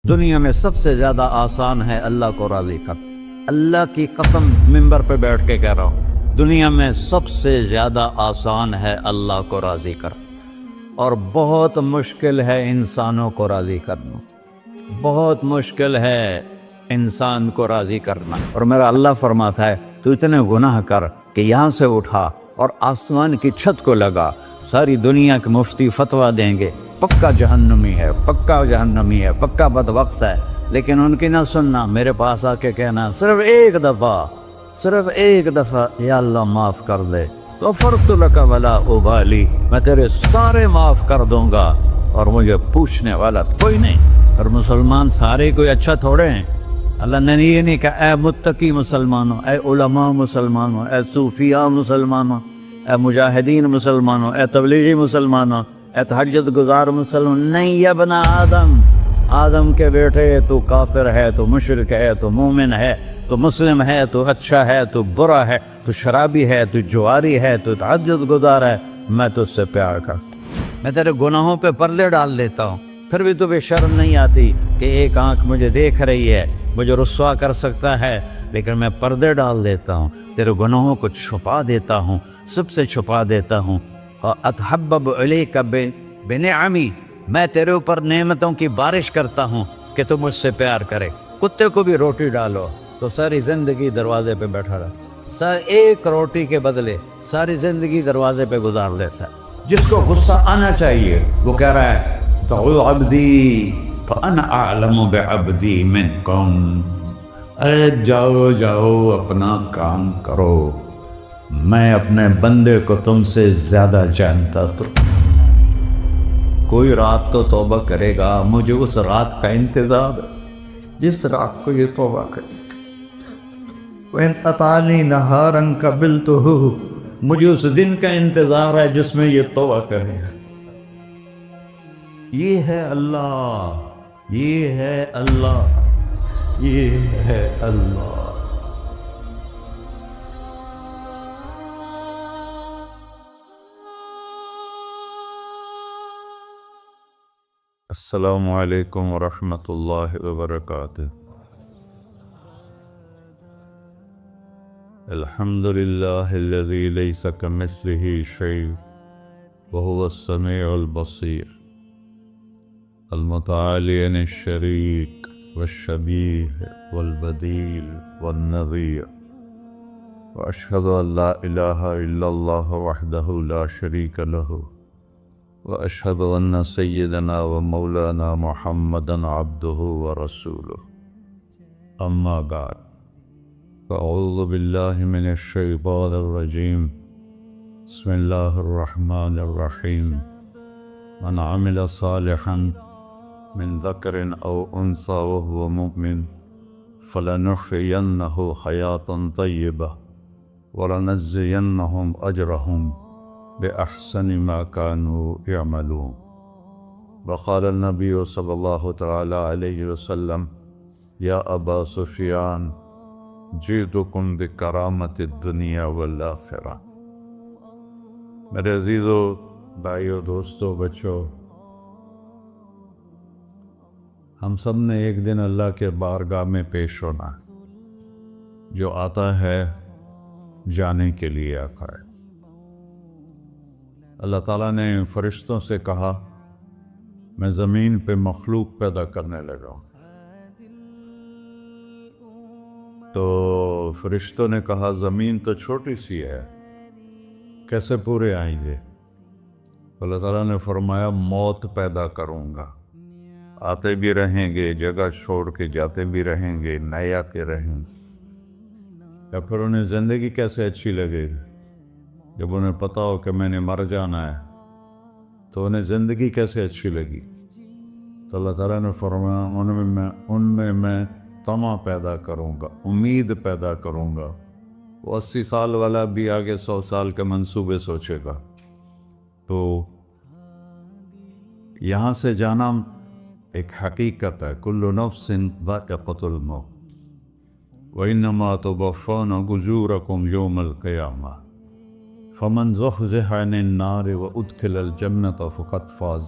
دنیا میں سب سے زیادہ آسان ہے اللہ کو راضی کر. اللہ کی قسم منبر پہ بیٹھ کے کہہ رہا ہوں، دنیا میں سب سے زیادہ آسان ہے اللہ کو راضی کر، اور بہت مشکل ہے انسانوں کو راضی کرنا. بہت مشکل ہے انسان کو راضی کرنا. اور میرا اللہ فرماتا ہے تو اتنے گناہ کر کہ یہاں سے اٹھا اور آسمان کی چھت کو لگا، ساری دنیا کے مفتی فتویٰ دیں گے پکا جہنمی ہے، پکا جہنمی ہے، پکا بدبخت ہے، لیکن ان کی نہ سننا. میرے پاس آ کے کہنا صرف ایک دفعہ یا اللہ معاف کر دے، تو فرت لک ولا ابالی، میں تیرے سارے معاف کر دوں گا اور مجھے پوچھنے والا کوئی نہیں. اور مسلمان سارے کوئی اچھا تھوڑے ہیں. اللہ نے یہ نہیں کہا اے متقی مسلمانوں، اے علماء مسلمانوں، اے صوفیاء مسلمانوں، اے مجاہدین مسلمانوں، اے تبلیغی مسلمانوں، اے تہجد گزار مسلمان. نہیں یا ابن آدم کے بیٹے، تو کافر ہے، تو مشرک ہے، تو مومن ہے، تو مسلم ہے، تو اچھا ہے، تو برا ہے، تو شرابی ہے، تو جواری ہے، تو تہجد گزار ہے، میں تجھ سے پیار کرتا ہوں. میں تیرے گناہوں پہ پردے ڈال دیتا ہوں، پھر بھی تمہیں شرم نہیں آتی کہ ایک آنکھ مجھے دیکھ رہی ہے، مجھے رسوا کر سکتا ہے، لیکن میں پردے ڈال دیتا ہوں، تیرے گناہوں کو چھپا دیتا ہوں، سب سے چھپا دیتا ہوں. اتحبب الیک بنعمی، میں تیرے اوپر نعمتوں کی بارش کرتا ہوں کہ تم مجھ سے پیار کرے. کتے کو بھی روٹی ڈالو تو ساری زندگی دروازے پہ بیٹھا رہتا، ایک روٹی کے بدلے ساری زندگی دروازے پہ گزار دیتا ہے. جس کو غصہ آنا چاہیے وہ کہہ رہا ہے تو عبدی فانا اعلم بعبدی منکم، ارے جاؤ اپنا کام کرو، میں اپنے بندے کو تم سے زیادہ جانتا. تو کوئی رات تو توبہ کرے گا، مجھے اس رات کا انتظار جس رات کو یہ توبہ کرے. وَإِنْ أَطَعَنِي نَهَارًا قَبِلْتُهُ، مجھے اس دن کا انتظار ہے جس میں یہ توبہ کرے گا. یہ ہے اللہ، یہ ہے اللہ، یہ ہے اللہ. السلام علیکم ورحمۃ اللہ وبرکاتہ. الحمد للہ الذی لیس کمثلہ شیء وہو السمیع البصیر، المتعالی عن الشریک والشبیہ والبدیل والنظیر، واشہد ان لا الہ الا اللہ وحدہ لا شریک لہ، واشہد ان سیدنا و مولانا محمدا عبدہ ورسولہ. اما بعد، فاعوذ باللہ من الشیطان الرجیم. بسم اللہ الرحمن الرحیم. من عمل صالحا من ذکر او انثى وهو مؤمن فلنحيينه حیاة طیبة ولنجزینهم اجرهم بأحسن ما كانوا يعملون. وقال النبي صلى الله تعالى عليه وسلم يا أبا سفيان جئتكم بكرامة الدنيا والآخرة. میرے عزیزو، بھائیو، دوستو، بچو، ہم سب نے ایک دن اللہ کے بارگاہ میں پیش ہونا ہے. جو آتا ہے جانے کے لیے آتا ہے. اللہ تعالیٰ نے فرشتوں سے کہا میں زمین پہ مخلوق پیدا کرنے لگا ہوں. تو فرشتوں نے کہا زمین تو چھوٹی سی ہے، کیسے پورے آئیں گے؟ اللہ تعالیٰ نے فرمایا موت پیدا کروں گا، آتے بھی رہیں گے، جگہ چھوڑ کے جاتے بھی رہیں گے، نئے آتے رہیں گے. یا پھر انہیں زندگی کیسے اچھی لگے گی جب انہیں پتا ہو کہ میں نے مر جانا ہے؟ تو انہیں زندگی کیسے اچھی لگی؟ تو اللہ تعالیٰ نے فرمایا ان میں میں طمع پیدا کروں گا، امید پیدا کروں گا. وہ 80 سال والا بھی آگے 100 سال کے منصوبے سوچے گا. تو یہاں سے جانا ایک حقیقت ہے. کل نفس ذائقۃ الموت وإنما توفون أجوركم يوم القيامة فمن زحزح عن النار وأدخل الجنة فقد فاز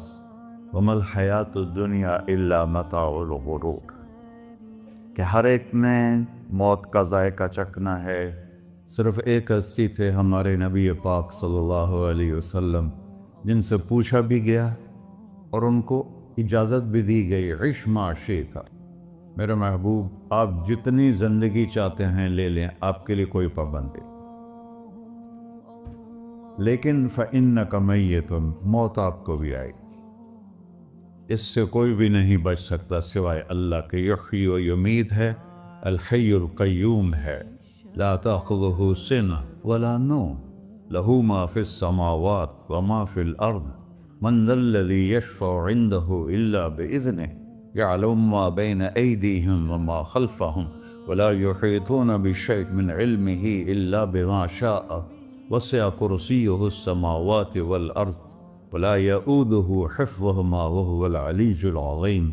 وما الحیات الدنیا الا متاع الغرور، کہ ہر ایک نے موت کا ذائقہ چکھنا ہے۔ صرف ایک ہستی تھے ہمارے نبی پاک صلی اللہ علیہ وسلم، جن سے پوچھا بھی گیا اور ان کو اجازت بھی دی گئی، عش ما شئت، میرے محبوب آپ جتنی زندگی چاہتے ہیں لے لیں، آپ کے لیے کوئی پابندی، لیکن فإنک میت، موت آپ کو بھی آئے گی، اس سے کوئی بھی نہیں بچ سکتا سوائے اللہ کے۔ یحیی و یمیت ہے، الحی القیوم ہے، لا تأخذہ سنہ ولا نوم، لہ ما فی السماوات وما فی الارض، من ذا الذی یشفع عنده الا بإذنہ، يعلم ما بين أيديهم وما خلفهم ولا يحيطون بشيء من علمه إلا بما شاء، وسع كرسيه السماوات والأرض ولا يؤوده حفظهما وهو العلي العظيم۔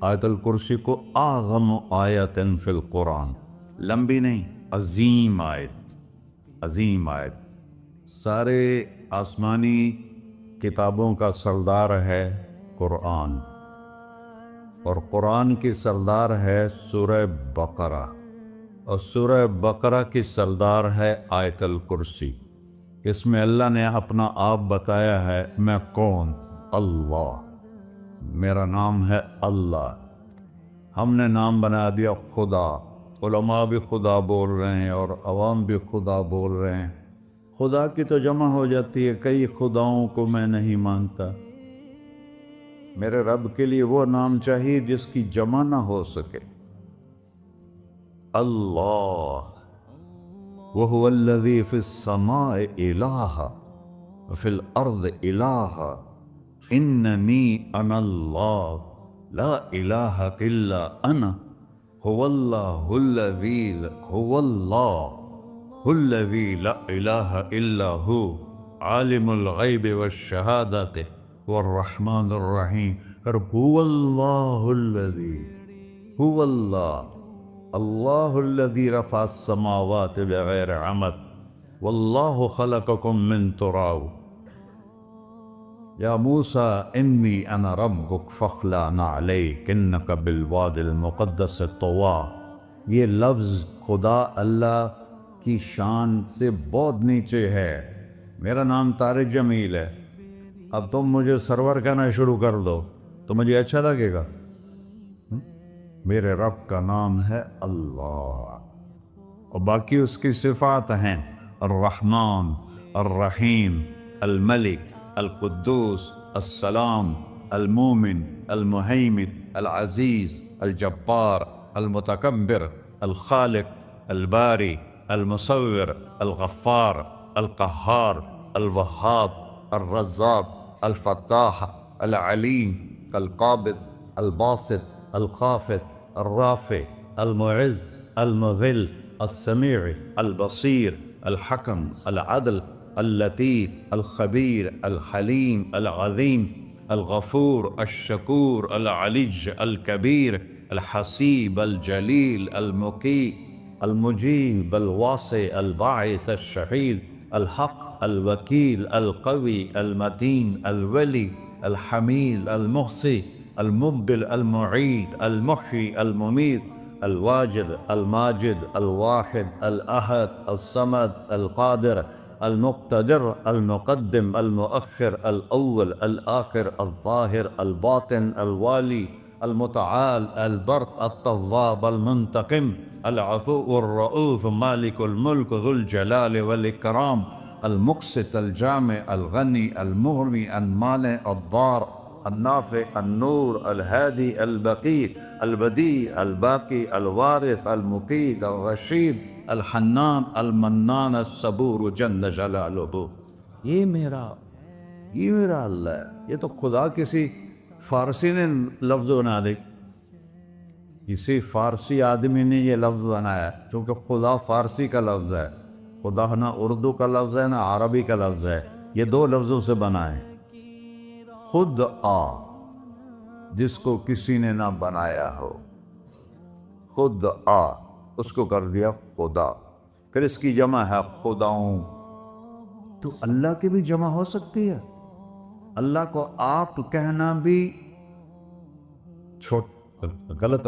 آیت الکرسی کو اعظم آیت فی القرآن، لمبی نہیں، عظیم آیت، عظیم آیت، سارے آسمانی کتابوں کا سردار ہے قرآن، اور قرآن کی سردار ہے سورہ بقرہ، اور سورہ بقرہ کی سردار ہے آیت الکرسی۔ اس میں اللہ نے اپنا آپ بتایا ہے، میں کون؟ اللہ، میرا نام ہے اللہ۔ ہم نے نام بنا دیا خدا، علماء بھی خدا بول رہے ہیں اور عوام بھی خدا بول رہے ہیں۔ خدا کی تو جمع ہو جاتی ہے، کئی خداؤں کو میں نہیں مانتا، میرے رب کے لیے وہ نام چاہیے جس کی جمع نہ ہو سکے۔ اللہ، وہو الذی فی السماء الہ وفی الارض الہ، اننی انا اللہ لا الہ الا انا، هو اللہ الذی هو اللہ الذی لا الہ الا ہو، عالم الغیب والشہادۃ والرحمن الرحیم۔ اور هو اللہ الذی، هو اللہ، اللہ الذی رفع السماوات بغیر عمد، واللہ خلقکم من تراب، یا موسیٰ انی انا ربک فاخلع نعلیک انک بالوادی المقدس طویٰ۔ یہ لفظ خدا اللہ کی شان سے بہت نیچے ہے۔ میرا نام طارق جمیل ہے، اب تم مجھے سرور کہنا شروع کر دو تو مجھے اچھا لگے گا؟ میرے رب کا نام ہے اللہ، اور باقی اس کی صفات ہیں، الرحمن، الرحیم، الملک، القدوس، السلام، المومن، المہیمن، العزیز، الجبار، المتکبر، الخالق، الباری، المصور، الغفار، القہار، الوہاب، الرزاق، الفتاح، العلیم، القابض، الباسط، الخافض، الرافع، المعز، المذل، السمیع، البصیر، الحکم، العدل، اللطیف، الخبیر، الحلیم، العظیم، الغفور، الشکور، العلی، الکبیر، الحسیب، الجلیل، المقیت، المجیب، الواسع، الباعث، الشہید، الحق، الوکیل، القوی، المتین، الولی، الحمید، المحصی، المبدل، المعید، المحیی، المميت، الواجد، الماجد، الواحد، الأحد، الصمد، القادر، المقتدر، المقدم، المؤخر، الأول، الآخر، الظاهر، الباطن، الوالي، المتعال، البر، التواب، المنتقم، العفو، الرؤوف، مالك الملك، ذو الجلال والإكرام، المقسط، الجامع، الغني، المغني، المانع، الضار، النافع، النور، الهادي، البقي، البديع، الباقي، الوارث، المقيت، الرشيد، الحنان، المنان، الصبور جل جلالہ۔ یہ میرا اللہ ہے۔ یہ تو خدا کسی فارسی نے لفظ بنا دے، کسی فارسی آدمی نے یہ لفظ بنایا، چونکہ خدا فارسی کا لفظ ہے، خدا نہ اردو کا لفظ ہے نہ عربی کا لفظ ہے، یہ دو لفظوں سے بنا ہے۔ خود آ، جس کو کسی نے نہ بنایا ہو، خود آ، اس کو کر دیا خدا، پھر اس کی جمع ہے خداؤں۔ تو اللہ کی بھی جمع ہو سکتی ہے؟ اللہ کو آپ کہنا بھی چھوٹ غلط